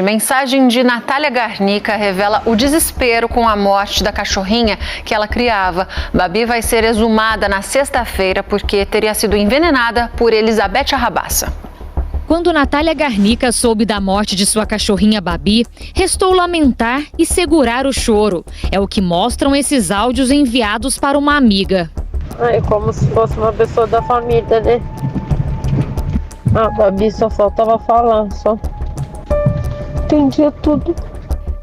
Mensagem de Natália Garnica revela o desespero com a morte da cachorrinha que ela criava. Babi vai ser exumada na sexta-feira porque teria sido envenenada por Elizabeth Arrabaça. Quando Natália Garnica soube da morte de sua cachorrinha Babi, restou lamentar e segurar o choro. É o que mostram esses áudios enviados para uma amiga. É como se fosse uma pessoa da família, né? A Babi só faltava falar, só. Entendia tudo.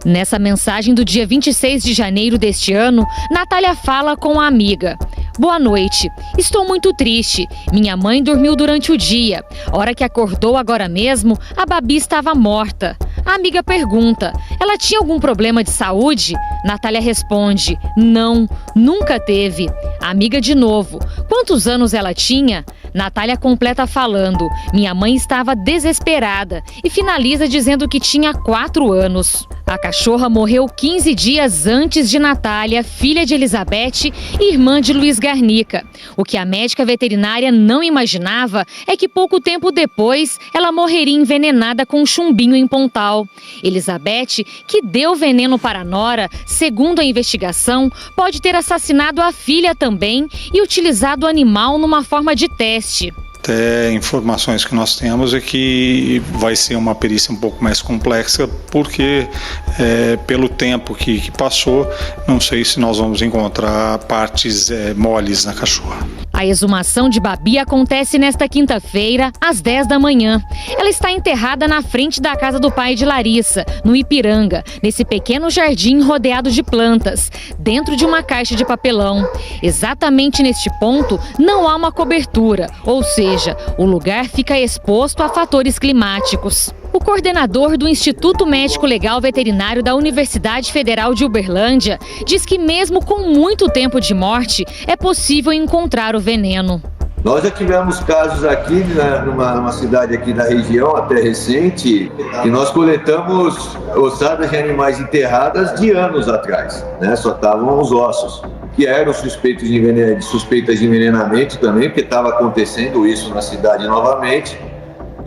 Nessa mensagem do dia 26 de janeiro deste ano, Natália fala com a amiga. Boa noite. Estou muito triste. Minha mãe dormiu durante o dia. Hora que acordou agora mesmo, a Babi estava morta. A amiga pergunta, ela tinha algum problema de saúde? Natália responde, não, nunca teve. A amiga de novo, quantos anos ela tinha? Natália completa falando, minha mãe estava desesperada e finaliza dizendo que tinha 4 anos. A cachorra morreu 15 dias antes de Natália, filha de Elizabeth e irmã de Luiz Garnica. O que a médica veterinária não imaginava é que pouco tempo depois ela morreria envenenada com um chumbinho em Pontal. Elizabeth, que deu veneno para a nora, segundo a investigação, pode ter assassinado a filha também e utilizado o animal numa forma de teste. Até informações que nós temos é que vai ser uma perícia um pouco mais complexa, porque pelo tempo que passou, não sei se nós vamos encontrar partes moles na cachorra. A exumação de Babi acontece nesta quinta-feira, às 10 da manhã. Ela está enterrada na frente da casa do pai de Larissa, no Ipiranga, nesse pequeno jardim rodeado de plantas, dentro de uma caixa de papelão. Exatamente neste ponto, não há uma cobertura, ou seja, o lugar fica exposto a fatores climáticos. O coordenador do Instituto Médico Legal Veterinário da Universidade Federal de Uberlândia diz que mesmo com muito tempo de morte, é possível encontrar o veneno. Nós já tivemos casos aqui, numa cidade aqui da região, até recente, e nós coletamos ossadas de animais enterradas de anos atrás, né? Só estavam os ossos, que eram suspeitas de envenenamento também, porque estava acontecendo isso na cidade novamente.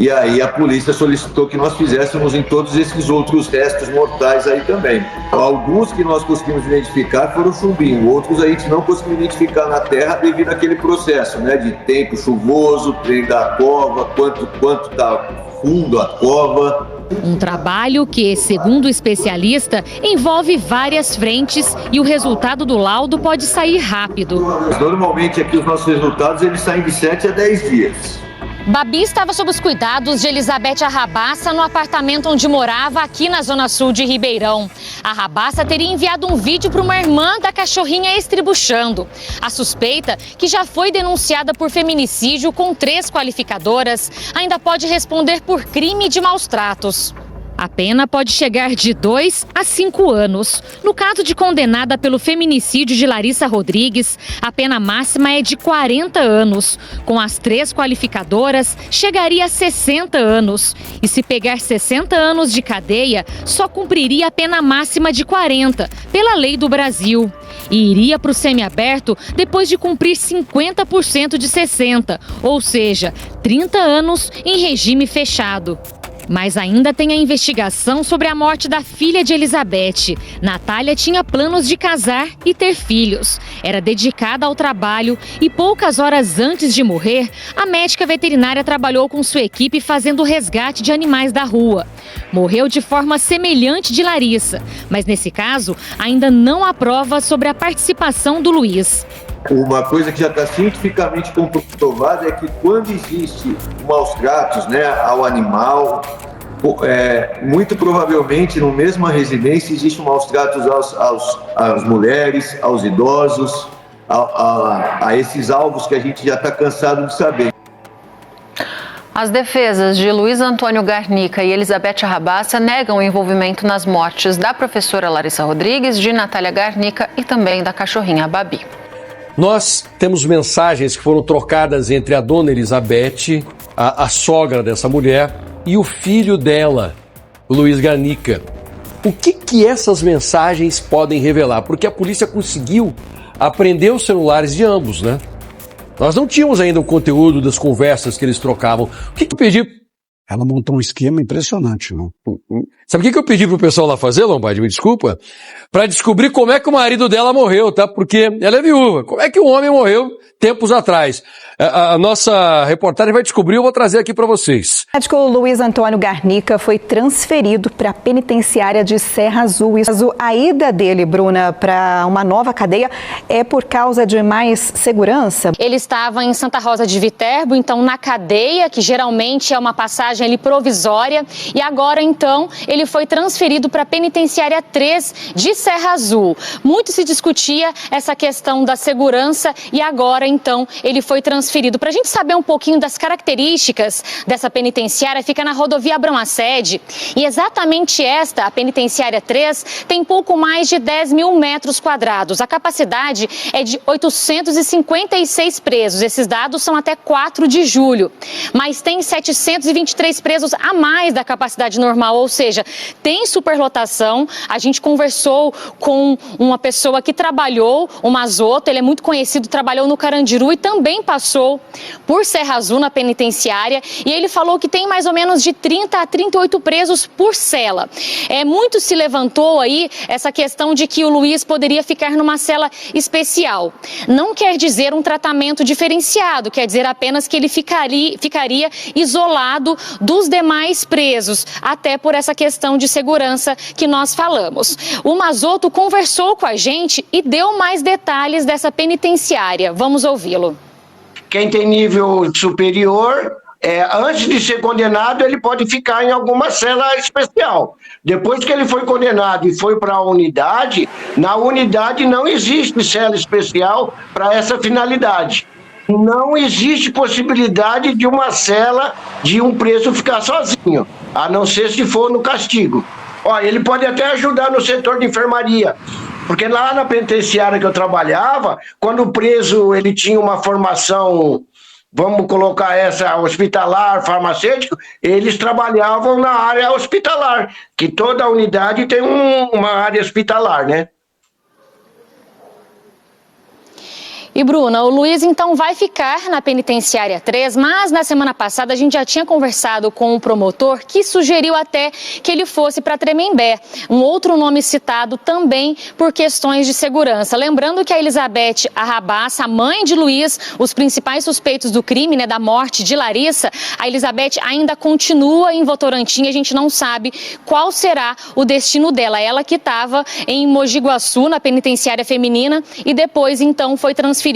E aí a polícia solicitou que nós fizéssemos em todos esses outros restos mortais aí também. Alguns que nós conseguimos identificar foram chumbinho, outros a gente não conseguiu identificar na terra devido àquele processo, né, de tempo chuvoso, treino da cova, quanto está fundo a cova. Um trabalho que, segundo o especialista, envolve várias frentes e o resultado do laudo pode sair rápido. Normalmente aqui os nossos resultados eles saem de 7 a 10 dias. Babi estava sob os cuidados de Elizabeth Arrabaça no apartamento onde morava aqui na zona sul de Ribeirão. A Arrabaça teria enviado um vídeo para uma irmã da cachorrinha estribuchando. A suspeita, que já foi denunciada por feminicídio com 3 qualificadoras, ainda pode responder por crime de maus tratos. A pena pode chegar de 2 a 5 anos. No caso de condenada pelo feminicídio de Larissa Rodrigues, a pena máxima é de 40 anos. Com as 3 qualificadoras, chegaria a 60 anos. E se pegar 60 anos de cadeia, só cumpriria a pena máxima de 40, pela lei do Brasil. E iria para o semiaberto depois de cumprir 50% de 60, ou seja, 30 anos em regime fechado. Mas ainda tem a investigação sobre a morte da filha de Elizabeth. Natália tinha planos de casar e ter filhos. Era dedicada ao trabalho e poucas horas antes de morrer, a médica veterinária trabalhou com sua equipe fazendo o resgate de animais da rua. Morreu de forma semelhante de Larissa, mas nesse caso ainda não há prova sobre a participação do Luiz. Uma coisa que já está cientificamente comprovada é que quando existe maus tratos, né, ao animal, muito provavelmente na mesma residência existe maus tratos às mulheres, aos idosos, a esses alvos que a gente já está cansado de saber. As defesas de Luiz Antônio Garnica e Elizabeth Arrabaça negam o envolvimento nas mortes da professora Larissa Rodrigues, de Natália Garnica e também da cachorrinha Babi. Nós temos mensagens que foram trocadas entre a dona Elizabeth, a sogra dessa mulher, e o filho dela, o Luiz Garnica. O que essas mensagens podem revelar? Porque a polícia conseguiu apreender os celulares de ambos, né? Nós não tínhamos ainda o conteúdo das conversas que eles trocavam. O que eu pedi Ela montou um esquema impressionante, não? Sabe o que eu pedi pro pessoal lá fazer, Lombardi? Me desculpa. Pra descobrir como é que o marido dela morreu, tá? Porque ela é viúva. Como é que o homem morreu tempos atrás? A nossa reportagem vai descobrir, eu vou trazer aqui pra vocês. O médico Luiz Antônio Garnica foi transferido para a penitenciária de Serra Azul. A ida dele, Bruna, para uma nova cadeia é por causa de mais segurança? Ele estava em Santa Rosa de Viterbo, então na cadeia, que geralmente é uma passagem ali provisória, e agora então ele foi transferido para a penitenciária 3 de Serra Azul. Muito se discutia essa questão da segurança e agora então ele foi transferido. Para a gente saber um pouquinho das características dessa penitenciária, fica na rodovia Abrão Assede, e exatamente esta, a penitenciária 3, tem pouco mais de 10 mil metros quadrados. A capacidade é de 856 presos. Esses dados são até 4 de julho. Mas tem 723 presos a mais da capacidade normal, ou seja, tem superlotação. A gente conversou com uma pessoa que trabalhou, o Mazoto, ele é muito conhecido, trabalhou no Carandiru e também passou por Serra Azul na penitenciária, e ele falou que tem mais ou menos de 30 a 38 presos por cela. Muito se levantou aí essa questão de que o Luiz poderia ficar numa cela especial. Não quer dizer um tratamento diferenciado, quer dizer apenas que ele ficaria isolado dos demais presos, até por essa questão de segurança que nós falamos. O Mazoto conversou com a gente e deu mais detalhes dessa penitenciária. Vamos ouvi-lo. Quem tem nível superior, antes de ser condenado, ele pode ficar em alguma cela especial. Depois que ele foi condenado e foi para a unidade, na unidade não existe cela especial para essa finalidade. Não existe possibilidade de uma cela de um preso ficar sozinho, a não ser se for no castigo. Ele pode até ajudar no setor de enfermaria, porque lá na penitenciária que eu trabalhava, quando o preso ele tinha uma formação, vamos colocar essa, hospitalar, farmacêutico, eles trabalhavam na área hospitalar, que toda unidade tem uma área hospitalar, né? E, Bruna, o Luiz, então, vai ficar na penitenciária 3, mas na semana passada a gente já tinha conversado com um promotor que sugeriu até que ele fosse para Tremembé, um outro nome citado também por questões de segurança. Lembrando que a Elizabeth Arrabassa, a mãe de Luiz, os principais suspeitos do crime, né, da morte de Larissa, a Elizabeth ainda continua em Votorantim, a gente não sabe qual será o destino dela. Ela que estava em Mogi Guaçu, na penitenciária feminina, e depois, então, foi transferida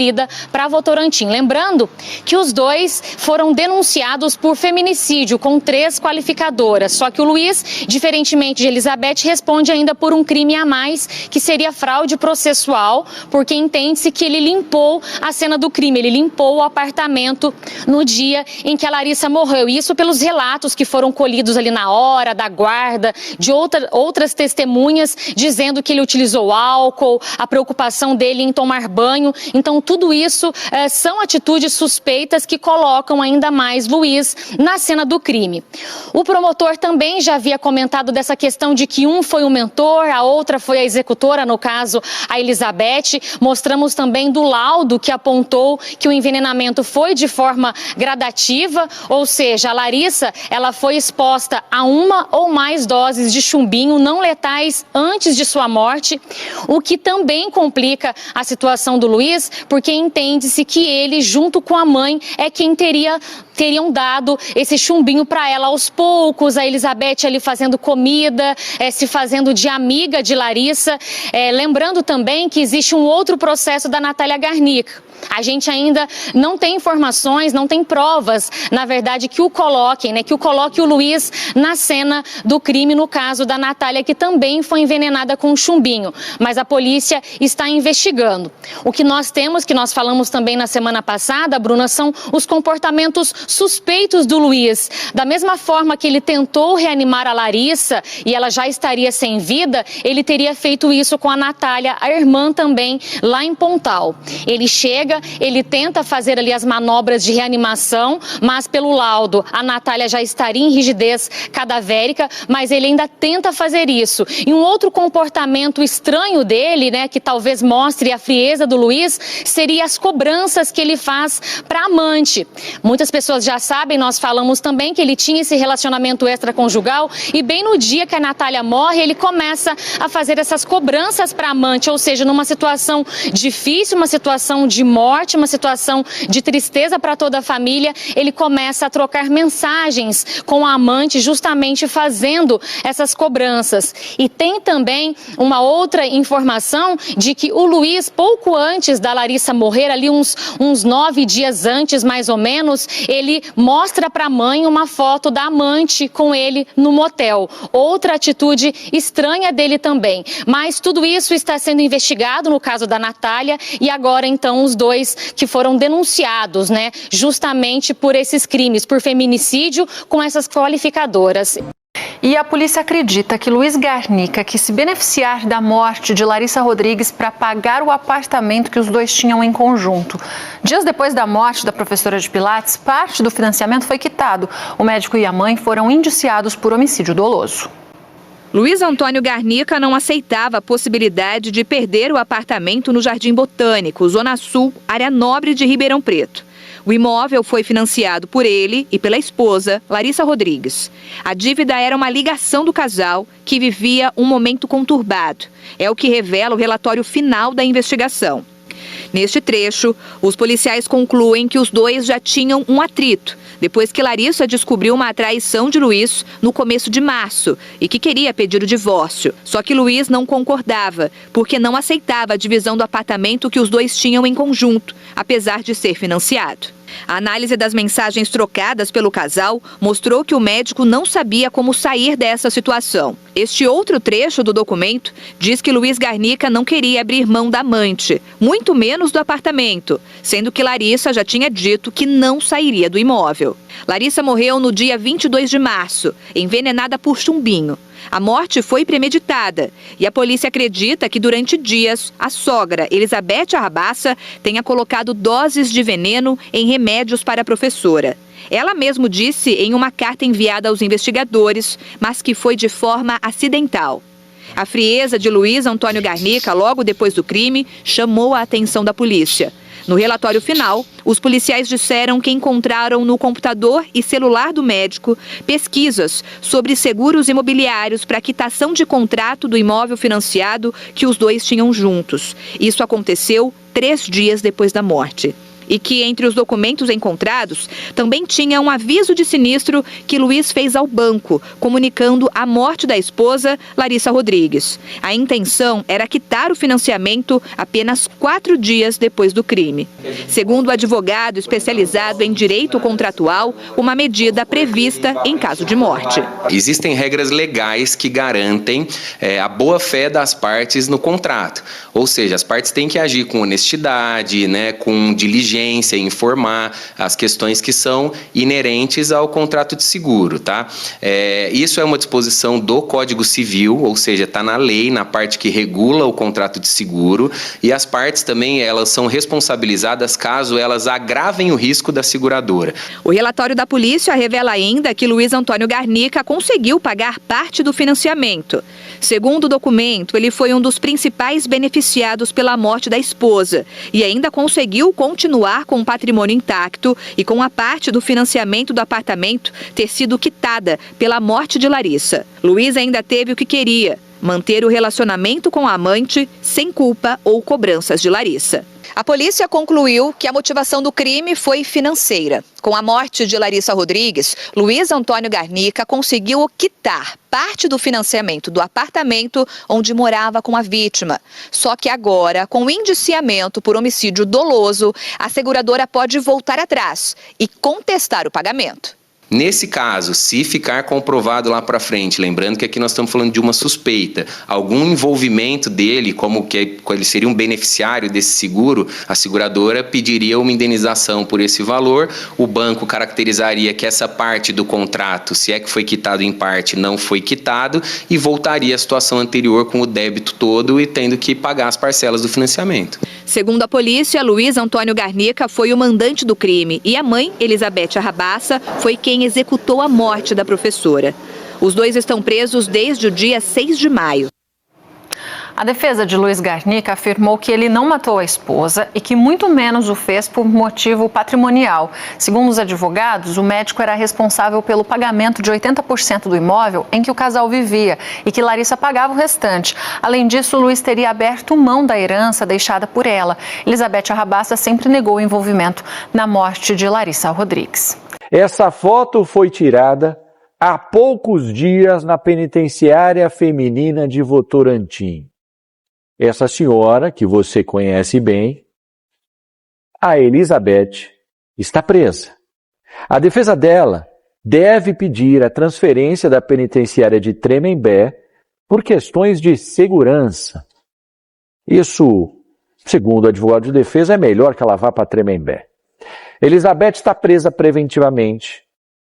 para Votorantim. Lembrando que os dois foram denunciados por feminicídio com 3 qualificadoras. Só que o Luiz, diferentemente de Elizabeth, responde ainda por um crime a mais, que seria fraude processual, porque entende-se que ele limpou a cena do crime, ele limpou o apartamento no dia em que a Larissa morreu. Isso pelos relatos que foram colhidos ali na hora, da guarda, de outras testemunhas, dizendo que ele utilizou álcool, a preocupação dele em tomar banho. Então, tudo isso são atitudes suspeitas que colocam ainda mais Luiz na cena do crime. O promotor também já havia comentado dessa questão de que um foi o mentor, a outra foi a executora, no caso a Elizabeth. Mostramos também do laudo que apontou que o envenenamento foi de forma gradativa, ou seja, a Larissa ela foi exposta a uma ou mais doses de chumbinho não letais antes de sua morte, o que também complica a situação do Luiz, porque entende-se que ele, junto com a mãe, é quem teriam dado esse chumbinho para ela aos poucos, a Elizabeth ali fazendo comida, se fazendo de amiga de Larissa. Lembrando também que existe um outro processo da Natália Garnica. A gente ainda não tem informações, não tem provas, na verdade, que o coloque o Luiz na cena do crime, no caso da Natália, que também foi envenenada com chumbinho. Mas a polícia está investigando. O que nós temos, que nós falamos também na semana passada, Bruna, são os comportamentos suspeitos do Luiz. Da mesma forma que ele tentou reanimar a Larissa e ela já estaria sem vida, ele teria feito isso com a Natália, a irmã também, lá em Pontal. Ele chega chega, ele tenta fazer ali as manobras de reanimação, mas pelo laudo a Natália já estaria em rigidez cadavérica, mas ele ainda tenta fazer isso. E um outro comportamento estranho dele, né, que talvez mostre a frieza do Luiz, seria as cobranças que ele faz para a amante. Muitas pessoas já sabem, nós falamos também que ele tinha esse relacionamento extraconjugal e bem no dia que a Natália morre, ele começa a fazer essas cobranças para a amante, ou seja, numa situação difícil, uma situação de morte, uma situação de tristeza para toda a família, ele começa a trocar mensagens com a amante, justamente fazendo essas cobranças. E tem também uma outra informação de que o Luiz, pouco antes da Larissa morrer, ali uns 9 dias antes, mais ou menos, ele mostra para a mãe uma foto da amante com ele no motel. Outra atitude estranha dele também. Mas tudo isso está sendo investigado no caso da Natália e agora então os dois que foram denunciados, né, justamente por esses crimes, por feminicídio com essas qualificadoras. E a polícia acredita que Luiz Garnica quis se beneficiar da morte de Larissa Rodrigues para pagar o apartamento que os dois tinham em conjunto. Dias depois da morte da professora de Pilates, parte do financiamento foi quitado. O médico e a mãe foram indiciados por homicídio doloso. Luiz Antônio Garnica não aceitava a possibilidade de perder o apartamento no Jardim Botânico, Zona Sul, área nobre de Ribeirão Preto. O imóvel foi financiado por ele e pela esposa, Larissa Rodrigues. A dívida era uma ligação do casal que vivia um momento conturbado. É o que revela o relatório final da investigação. Neste trecho, os policiais concluem que os dois já tinham um atrito, depois que Larissa descobriu uma traição de Luiz no começo de março e que queria pedir o divórcio. Só que Luiz não concordava, porque não aceitava a divisão do apartamento que os dois tinham em conjunto, apesar de ser financiado. A análise das mensagens trocadas pelo casal mostrou que o médico não sabia como sair dessa situação. Este outro trecho do documento diz que Luiz Garnica não queria abrir mão da amante, muito menos do apartamento, sendo que Larissa já tinha dito que não sairia do imóvel. Larissa morreu no dia 22 de março, envenenada por chumbinho. A morte foi premeditada e a polícia acredita que durante dias a sogra, Elizabeth Arrabaça, tenha colocado doses de veneno em remédios para a professora. Ela mesmo disse em uma carta enviada aos investigadores, mas que foi de forma acidental. A frieza de Luiz Antônio Garnica, logo depois do crime, chamou a atenção da polícia. No relatório final, os policiais disseram que encontraram no computador e celular do médico pesquisas sobre seguros imobiliários para quitação de contrato do imóvel financiado que os dois tinham juntos. Isso aconteceu 3 dias depois da morte. E que entre os documentos encontrados também tinha um aviso de sinistro que Luiz fez ao banco, comunicando a morte da esposa, Larissa Rodrigues. A intenção era quitar o financiamento apenas 4 dias depois do crime. Segundo o advogado especializado em direito contratual, uma medida prevista em caso de morte. Existem regras legais que garantem a boa-fé das partes no contrato. Ou seja, as partes têm que agir com honestidade, né, com diligência, informar as questões que são inerentes ao contrato de seguro, tá? Isso é uma disposição do Código Civil, ou seja, está na lei, na parte que regula o contrato de seguro, e as partes também, elas são responsabilizadas caso elas agravem o risco da seguradora. O relatório da polícia revela ainda que Luiz Antônio Garnica conseguiu pagar parte do financiamento. Segundo o documento, ele foi um dos principais beneficiados pela morte da esposa e ainda conseguiu continuar com o patrimônio intacto e com a parte do financiamento do apartamento ter sido quitada pela morte de Larissa. Luiz ainda teve o que queria: manter o relacionamento com a amante sem culpa ou cobranças de Larissa. A polícia concluiu que a motivação do crime foi financeira. Com a morte de Larissa Rodrigues, Luiz Antônio Garnica conseguiu quitar parte do financiamento do apartamento onde morava com a vítima. Só que agora, com o indiciamento por homicídio doloso, a seguradora pode voltar atrás e contestar o pagamento. Nesse caso, se ficar comprovado lá para frente, lembrando que aqui nós estamos falando de uma suspeita, algum envolvimento dele, como que ele seria um beneficiário desse seguro, a seguradora pediria uma indenização por esse valor, o banco caracterizaria que essa parte do contrato, se é que foi quitado em parte, não foi quitado, e voltaria à situação anterior com o débito todo e tendo que pagar as parcelas do financiamento. Segundo a polícia, Luiz Antônio Garnica foi o mandante do crime e a mãe, Elizabeth Arrabassa, foi quem executou a morte da professora. Os dois estão presos desde o dia 6 de maio. A defesa de Luiz Garnica afirmou que ele não matou a esposa e que muito menos o fez por motivo patrimonial. Segundo os advogados, o médico era responsável pelo pagamento de 80% do imóvel em que o casal vivia e que Larissa pagava o restante. Além disso, Luiz teria aberto mão da herança deixada por ela. Elizabeth Arrabassa sempre negou o envolvimento na morte de Larissa Rodrigues. Essa foto foi tirada há poucos dias na penitenciária feminina de Votorantim. Essa senhora, que você conhece bem, a Elizabeth, está presa. A defesa dela deve pedir a transferência da penitenciária de Tremembé por questões de segurança. Isso, segundo o advogado de defesa, é melhor que ela vá para Tremembé. Elizabeth está presa preventivamente,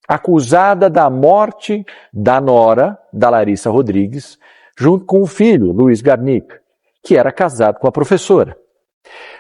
acusada da morte da nora, da Larissa Rodrigues, junto com o filho, Luiz Garnica, que era casado com a professora.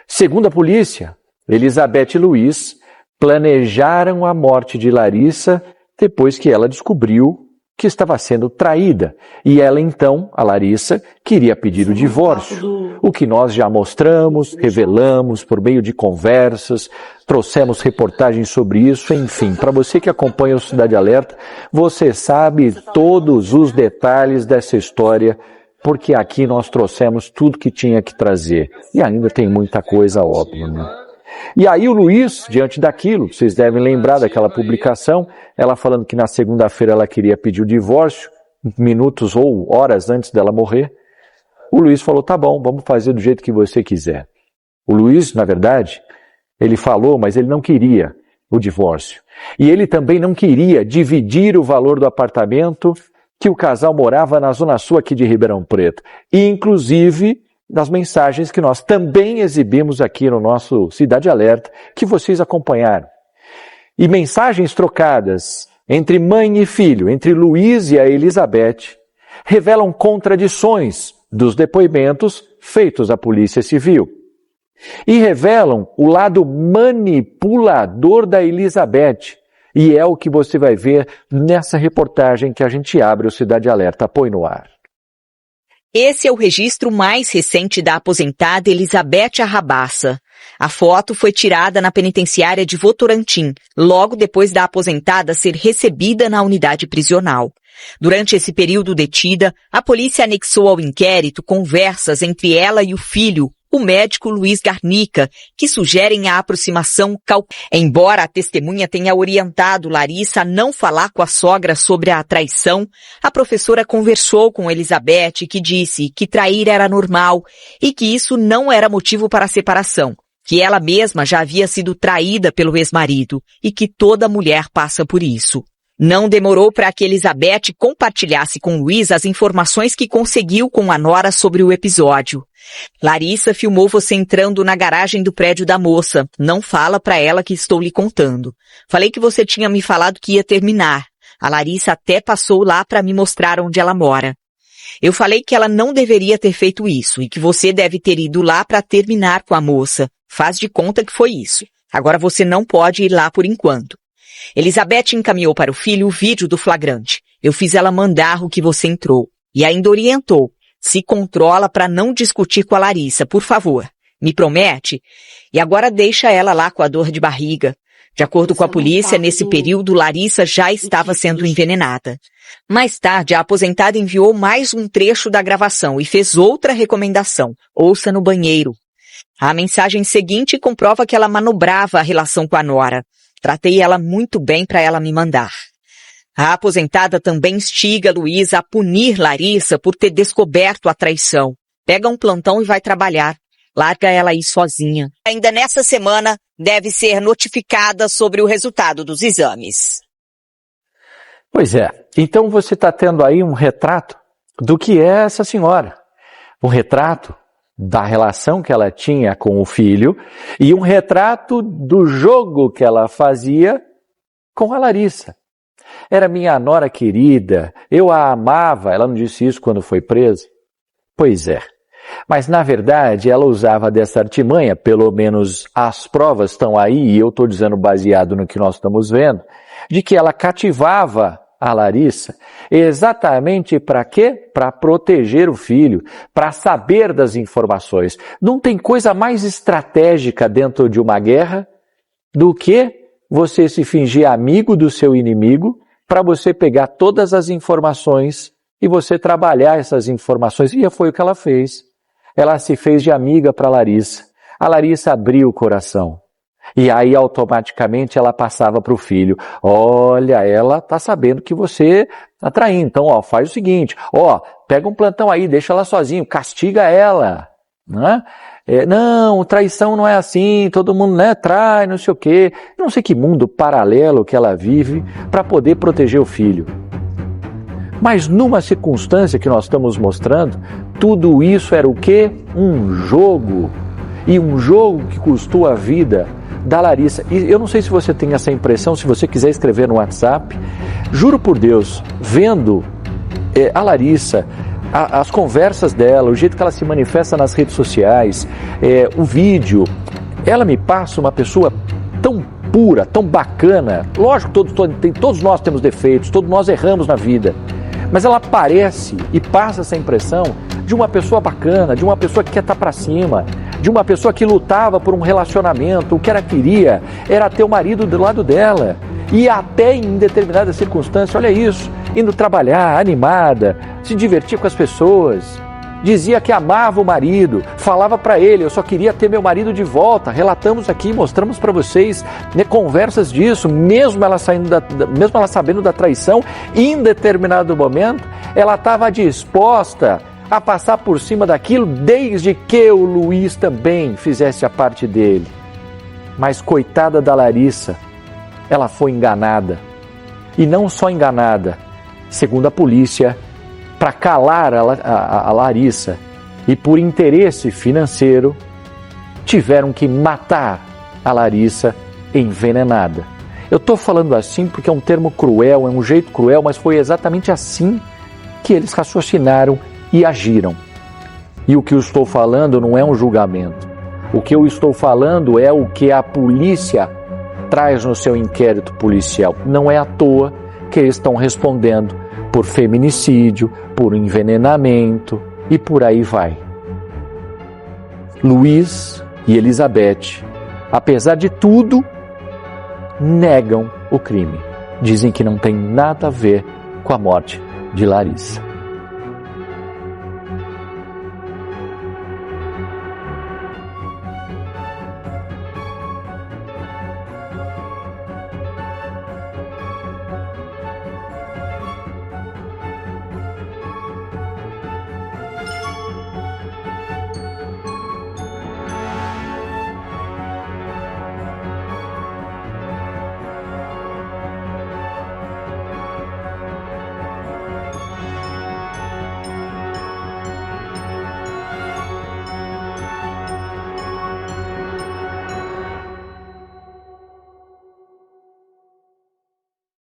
Segundo a polícia, Elizabeth e Luiz planejaram a morte de Larissa depois que ela descobriu que estava sendo traída. E ela então, a Larissa, queria pedir o divórcio. O que nós já mostramos, revelamos por meio de conversas, trouxemos reportagens sobre isso, enfim. Para você que acompanha o Cidade Alerta, você sabe todos os detalhes dessa história, porque aqui nós trouxemos tudo que tinha que trazer. E ainda tem muita coisa óbvia, né? E aí o Luiz, diante daquilo, vocês devem lembrar daquela publicação, ela falando que na segunda-feira ela queria pedir o divórcio, minutos ou horas antes dela morrer. O Luiz falou, tá bom, vamos fazer do jeito que você quiser. O Luiz, na verdade, ele falou, mas ele não queria o divórcio. E ele também não queria dividir o valor do apartamento que o casal morava na Zona Sul aqui de Ribeirão Preto. E, inclusive, das mensagens que nós também exibimos aqui no nosso Cidade Alerta, que vocês acompanharam. E mensagens trocadas entre mãe e filho, entre Luiz e a Elizabeth, revelam contradições dos depoimentos feitos à Polícia Civil. E revelam o lado manipulador da Elizabeth. E é o que você vai ver nessa reportagem que a gente abre o Cidade Alerta. Põe no ar. Esse é o registro mais recente da aposentada Elizabeth Arrabassa. A foto foi tirada na penitenciária de Votorantim, logo depois da aposentada ser recebida na unidade prisional. Durante esse período detida, a polícia anexou ao inquérito conversas entre ela e o filho, o médico Luiz Garnica, que sugerem a aproximação Embora a testemunha tenha orientado Larissa a não falar com a sogra sobre a traição, a professora conversou com Elizabeth, que disse que trair era normal e que isso não era motivo para a separação, que ela mesma já havia sido traída pelo ex-marido e que toda mulher passa por isso. Não demorou para que Elizabeth compartilhasse com Luiz as informações que conseguiu com a nora sobre o episódio. Larissa filmou você entrando na garagem do prédio da moça. Não fala pra ela que estou lhe contando. Falei que você tinha me falado que ia terminar. A Larissa até passou lá para me mostrar onde ela mora. Eu falei que ela não deveria ter feito isso e que você deve ter ido lá para terminar com a moça. Faz de conta que foi isso. Agora você não pode ir lá por enquanto. Elizabeth encaminhou para o filho o vídeo do flagrante. Eu fiz ela mandar o que você entrou. E ainda orientou. Se controla para não discutir com a Larissa, por favor. Me promete? E agora deixa ela lá com a dor de barriga. De acordo com a polícia, nesse período, Larissa já estava sendo envenenada. Mais tarde, a aposentada enviou mais um trecho da gravação e fez outra recomendação. Ouça no banheiro. A mensagem seguinte comprova que ela manobrava a relação com a nora. Tratei ela muito bem para ela me mandar. A aposentada também instiga Luísa a punir Larissa por ter descoberto a traição. Pega um plantão e vai trabalhar. Larga ela aí sozinha. Ainda nessa semana, deve ser notificada sobre o resultado dos exames. Pois é, então você está tendo aí um retrato do que é essa senhora. Um retrato da relação que ela tinha com o filho e um retrato do jogo que ela fazia com a Larissa. Era minha nora querida, eu a amava. Ela não disse isso quando foi presa? Pois é. Mas, na verdade, ela usava dessa artimanha, pelo menos as provas estão aí, e eu estou dizendo baseado no que nós estamos vendo, de que ela cativava a Larissa exatamente para quê? Para proteger o filho, para saber das informações. Não tem coisa mais estratégica dentro de uma guerra do que você se fingir amigo do seu inimigo para você pegar todas as informações e você trabalhar essas informações. E foi o que ela fez. Ela se fez de amiga para Larissa. A Larissa abriu o coração. E aí, automaticamente, ela passava para o filho. Olha, ela está sabendo que você está traindo. Então, faz o seguinte. Pega um plantão aí, deixa ela sozinha, castiga ela. Né? Não, traição não é assim, todo mundo trai, não sei o quê. Não sei que mundo paralelo que ela vive para poder proteger o filho. Mas numa circunstância que nós estamos mostrando, tudo isso era o quê? Um jogo. E um jogo que custou a vida da Larissa. E eu não sei se você tem essa impressão, se você quiser escrever no WhatsApp. Juro por Deus, vendo a Larissa, as conversas dela, o jeito que ela se manifesta nas redes sociais, o vídeo, ela me passa uma pessoa tão pura, tão bacana. Lógico, todos nós temos defeitos, todos nós erramos na vida. Mas ela parece e passa essa impressão de uma pessoa bacana, de uma pessoa que quer estar para cima, de uma pessoa que lutava por um relacionamento. O que ela queria era ter o marido do lado dela. E até em determinadas circunstâncias, olha isso, indo trabalhar, animada, se divertir com as pessoas. Dizia que amava o marido, falava para ele, eu só queria ter meu marido de volta. Relatamos aqui, mostramos para vocês conversas disso, mesmo ela sabendo da traição, em determinado momento, ela estava disposta a passar por cima daquilo, desde que o Luiz também fizesse a parte dele. Mas coitada da Larissa, ela foi enganada. E não só enganada, segundo a polícia, para calar a Larissa e por interesse financeiro, tiveram que matar a Larissa envenenada. Eu estou falando assim porque é um termo cruel, é um jeito cruel, mas foi exatamente assim que eles raciocinaram e agiram. E o que eu estou falando não é um julgamento. O que eu estou falando é o que a polícia traz no seu inquérito policial. Não é à toa que eles estão respondendo por feminicídio, por envenenamento e por aí vai. Luiz e Elizabeth, apesar de tudo, negam o crime. Dizem que não tem nada a ver com a morte de Larissa.